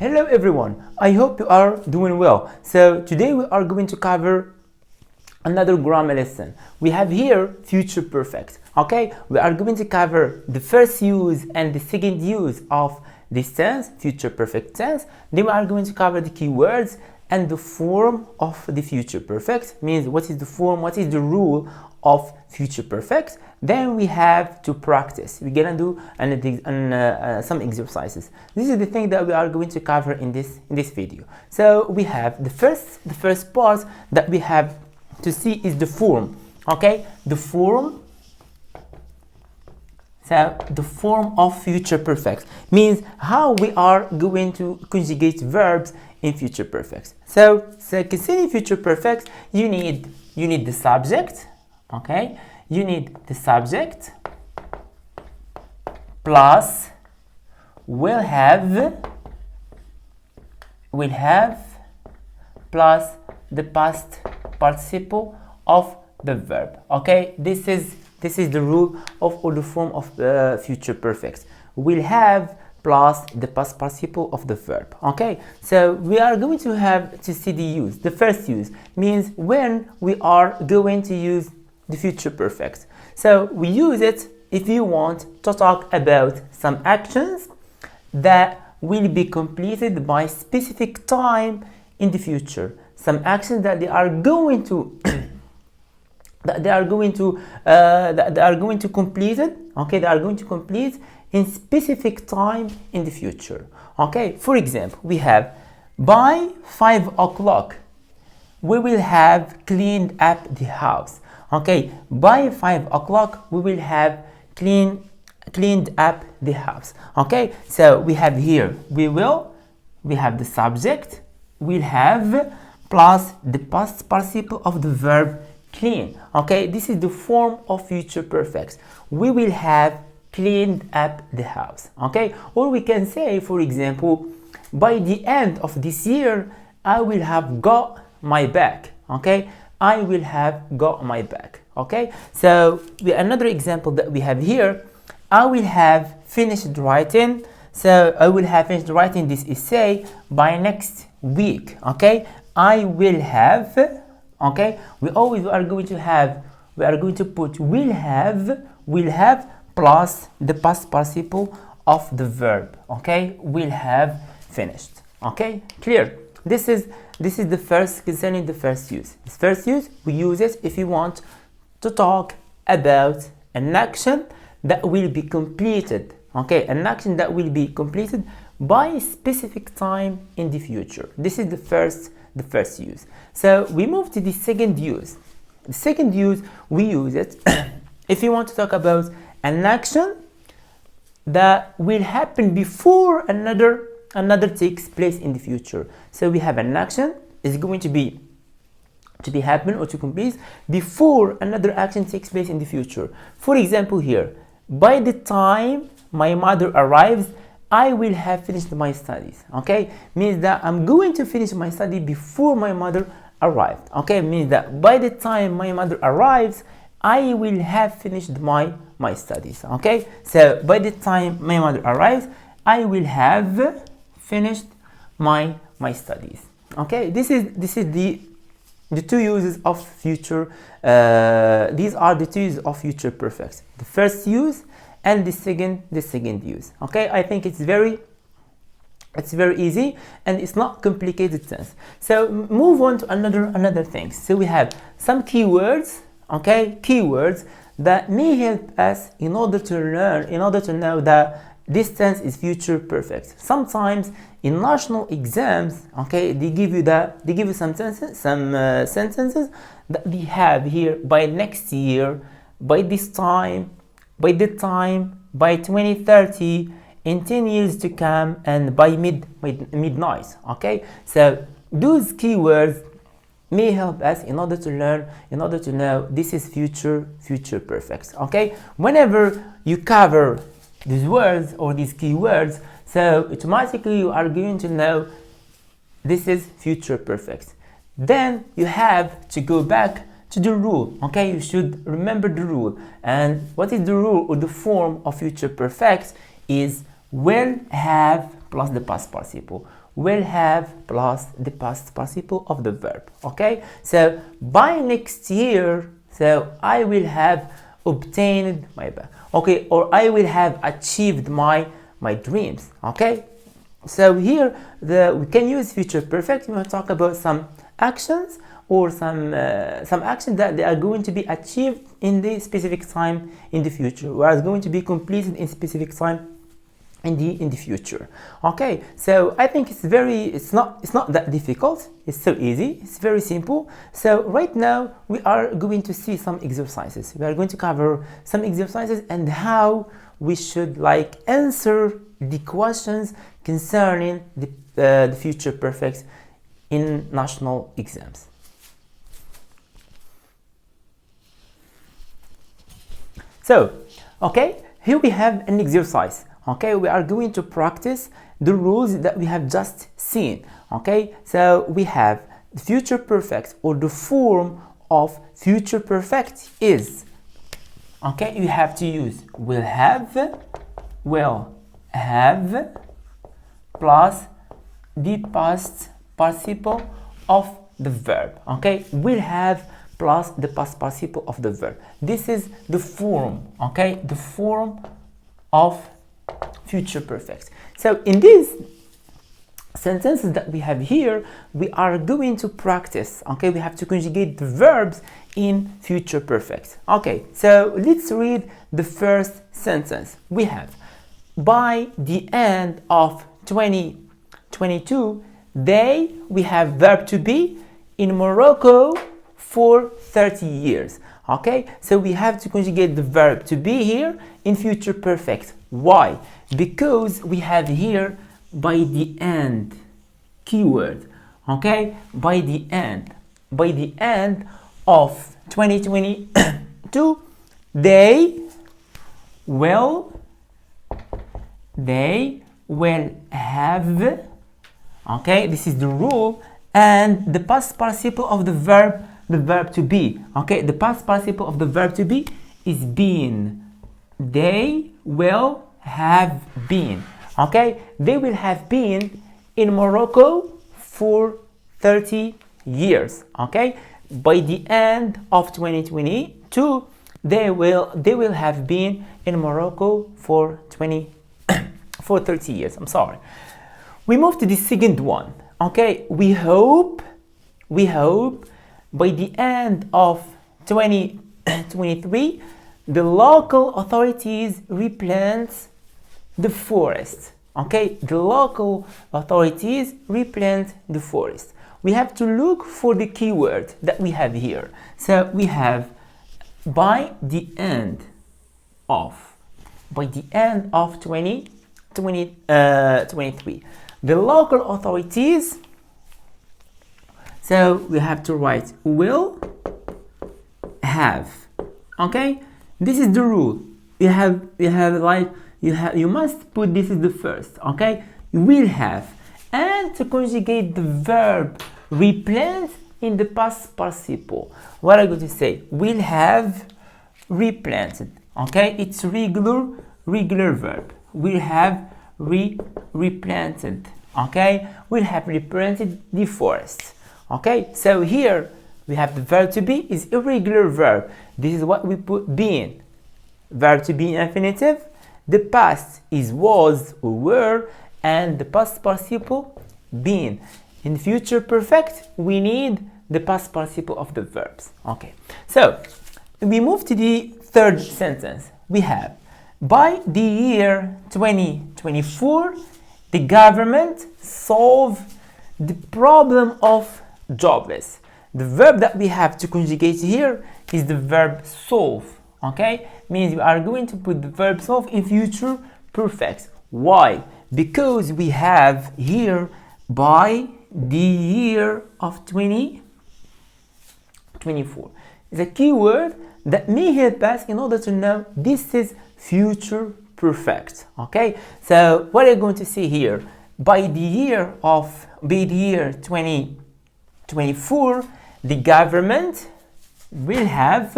Hello everyone, I hope you are doing well. So today we are going to cover another grammar lesson. We have here future perfect. Okay, we are going to cover the first use and the second use of this tense, future perfect tense. Then we are going to cover the keywords and the form of the future perfect. Means what is the form, what is the rule of future perfect. Then we have to practice. We're gonna do some exercises. This is the thing that we are going to cover in this video. So we have the first part that we have to see is the form. Okay, the form. So the form of future perfect means how we are going to conjugate verbs in future perfect. So concerning future perfect, you need the subject. Okay, you need the subject plus will have plus the past participle of the verb. Okay, this is the rule of all the form of future perfect. Will have plus the past participle of the verb. Okay, so we are going to have to see the use. The first use means when we are going to use the future perfect. So we use it if you want to talk about some actions that will be completed by specific time in the future. Some actions that they are going to complete it. Okay, they are going to complete in specific time in the future. Okay, for example, we have by 5 o'clock we will have cleaned up the house. Okay, by 5 o'clock we will have cleaned up the house. Okay, so we have here we have the subject will have plus the past participle of the verb clean. Okay, this is the form of future perfect. We will have cleaned up the house. Okay, or we can say, for example, by the end of this year I will have got my bag. Okay, I will have got my bag. Okay, so another example that we have here, I will have finished writing. So I will have finished writing this essay by next week. Okay, I will have. Okay, we are going to put will have plus the past participle of the verb. Okay, will have finished. Okay, clear? This is the first concerning the first use. This first use, we use it if you want to talk about an action that will be completed. Okay, an action that will be completed by a specific time in the future. This is the first use. So we move to the second use. The second use, we use it if you want to talk about an action that will happen before another takes place in the future. So we have an action is going to be happen or to complete before another action takes place in the future. For example, here, by the time my mother arrives, I will have finished my studies. Okay, means that I'm going to finish my study before my mother arrived. Okay, means that by the time my mother arrives, I will have finished my studies. Okay, so by the time my mother arrives, I will have finished my studies. Okay, this is the two uses of future. These are the two uses of future perfect. The first use and the second use. Okay, I think it's very easy and it's not complicated tense. So move on to another thing. So we have some keywords. Okay, keywords that may help us in order to know that this tense is future perfect. Sometimes in national exams, okay, they give you some sentences that we have here by next year, by this time, by the time, by 2030, in 10 years to come, and by midnight. Okay, so those keywords may help us in order to know this is future perfect. Okay, whenever you cover these words or these keywords, so automatically you are going to know this is future perfect. Then you have to go back to the rule. Okay, you should remember the rule. And what is the rule or the form of future perfect is will have plus the past participle. will have plus the past participle of the verb. Okay, so by next year, so I will have obtained my, okay, or I will have achieved my dreams. Okay, so here we can use future perfect when we talk about some actions or some actions that they are going to be achieved in the specific time in the future, or is going to be completed in specific time in the future. Okay, so I think it's not that difficult. It's so easy, it's very simple. So right now we are going to see some exercises. We are going to cover some exercises and how we should like answer the questions concerning the future perfect in national exams. So, okay, here we have an exercise. Okay, we are going to practice the rules that we have just seen. Okay, so we have the future perfect, or the form of future perfect is, okay, you have to use will have plus the past participle of the verb. Okay, will have plus the past participle of the verb. This is the form, okay, the form of future perfect. So in these sentences that we have here, we are going to practice, okay, we have to conjugate the verbs in future perfect. Okay, so let's read the first sentence. We have, by the end of 2022, we have verb to be in Morocco for 30 years. Okay, so we have to conjugate the verb to be here in future perfect. Why? Because we have here by the end keyword. Okay, by the end of 2022, they will have, okay, this is the rule, and the past participle of the verb to be. Okay, the past participle of the verb to be is been. They will have been. Okay, they will have been in Morocco for 30 years. Okay, by the end of 2022, they will have been in Morocco for 30 years. I'm sorry. We move to the second one. Okay, we hope by the end of 2023, the local authorities replant the forest. Okay, the local authorities replant the forest. We have to look for the keyword that we have here. So we have by the end of 2023, the local authorities. So we have to write will have. Okay, this is the rule. You must put this is the first. Okay, you will have, and to conjugate the verb replant in the past participle. What I'm going to say? Will have replanted. Okay, it's regular verb. Will have replanted. Okay, will have replanted the forest. Okay, so here we have the verb to be is irregular verb. This is what we put being. Verb to be infinitive. The past is was or were, and the past participle been. In future perfect, we need the past participle of the verbs. Okay, so we move to the third sentence. We have, by the year 2024, the government solved the problem of jobless. The verb that we have to conjugate here is the verb solve. Okay, means we are going to put the verb solve in future perfect. Why? Because we have here by the year of 2024. It's a keyword that may help us in order to know this is future perfect. Okay, so what are you going to see here? By the year 2024, the government will have,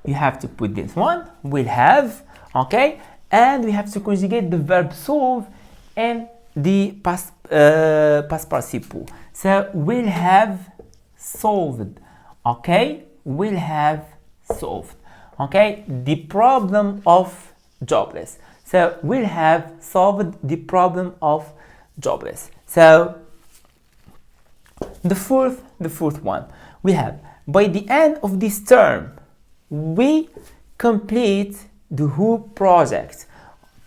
you have to put this one, will have, okay, and we have to conjugate the verb solve and the past participle. So will have solved, okay, will have solved, okay, the problem of jobless. So will have solved the problem of jobless. So the fourth one, we have by the end of this term we complete the whole project.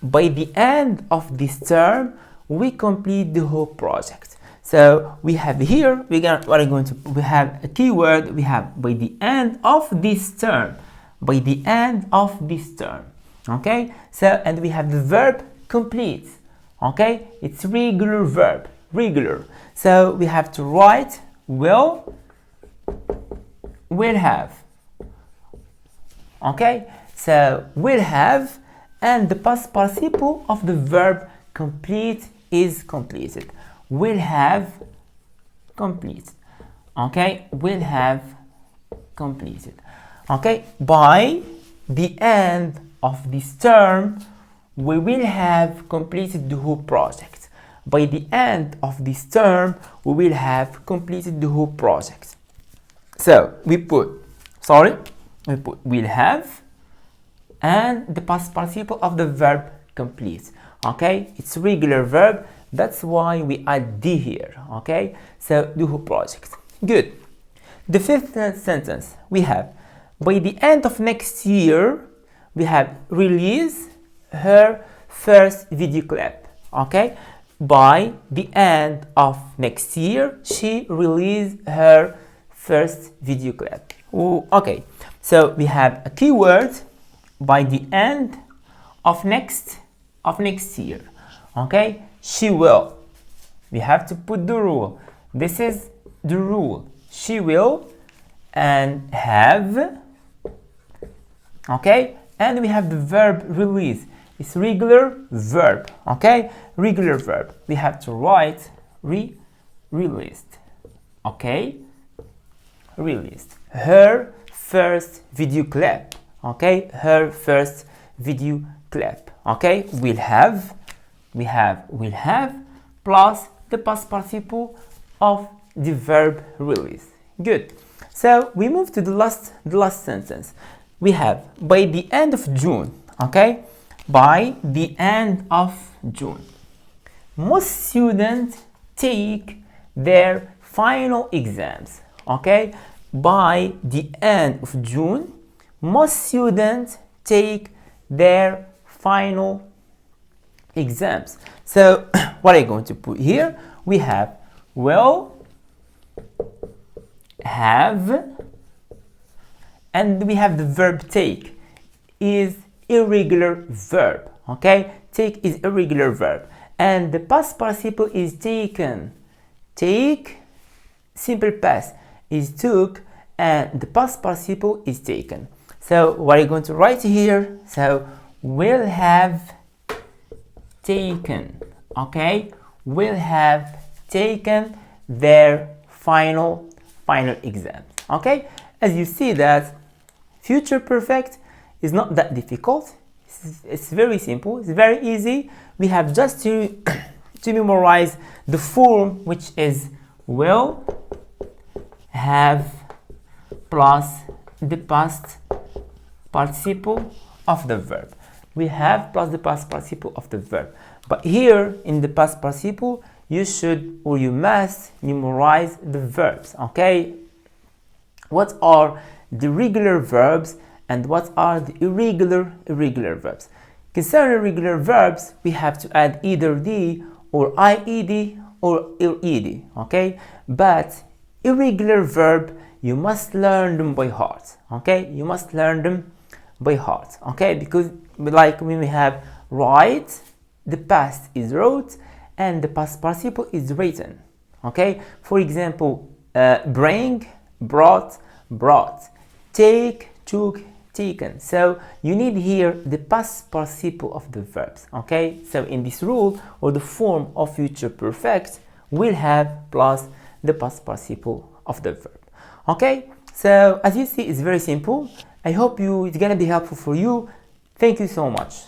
By the end of this term we complete the whole project. So we have here, we have a keyword, we have by the end of this term, by the end of this term, okay. So and we have the verb complete, okay, it's regular verb, regular. So we have to write will have, okay. So will have, and the past participle of the verb complete is completed. Will have complete, okay, will have completed, okay. By the end of this term we will have completed the whole project. By the end of this term we will have completed the whole project. So we put will have and the past participle of the verb complete, okay, it's regular verb, that's why we add D here, okay. So the whole project, good. The fifth sentence, we have by the end of next year we have release her first video clip, okay. By the end of next year she released her first video clip. Ooh, okay, so we have a keyword by the end of next year, okay. She will, we have to put the rule, this is the rule, she will, and have, okay, and we have the verb release, it's regular verb, okay, regular verb, we have to write released, okay, released her first video clip, okay, her first video clip, okay. Will have plus the past participle of the verb release, good. So we move to the last sentence, we have by the end of June, okay, by the end of June most students take their final exams, okay. By the end of June most students take their final exams. So what are you going to put here? We have will have, and we have the verb take is irregular verb, okay. Take is irregular verb and the past participle is taken. Take, simple past, is took, and the past participle is taken. So what are you going to write here? So will have taken, okay, will have taken their final exam, okay. As you see that future perfect is not that difficult, it's very simple, it's very easy. We have just to memorize the form, which is will have plus the past participle of the verb. We have plus the past participle of the verb. But here in the past participle, you should or you must memorize the verbs, okay? What are the regular verbs and what are the irregular verbs? Concerning regular verbs, we have to add either the or ied or ed, okay? But irregular verb, you must learn them by heart, okay? You must learn them by heart, okay? Because like when we have write, the past is wrote and the past participle is written, okay? For example, bring, brought, brought, take, took, taken. So you need here the past participle of the verbs, okay? So in this rule or the form of future perfect, we'll have plus the past participle of the verb, okay? So as you see, it's very simple. I hope it's gonna be helpful for you. Thank you so much.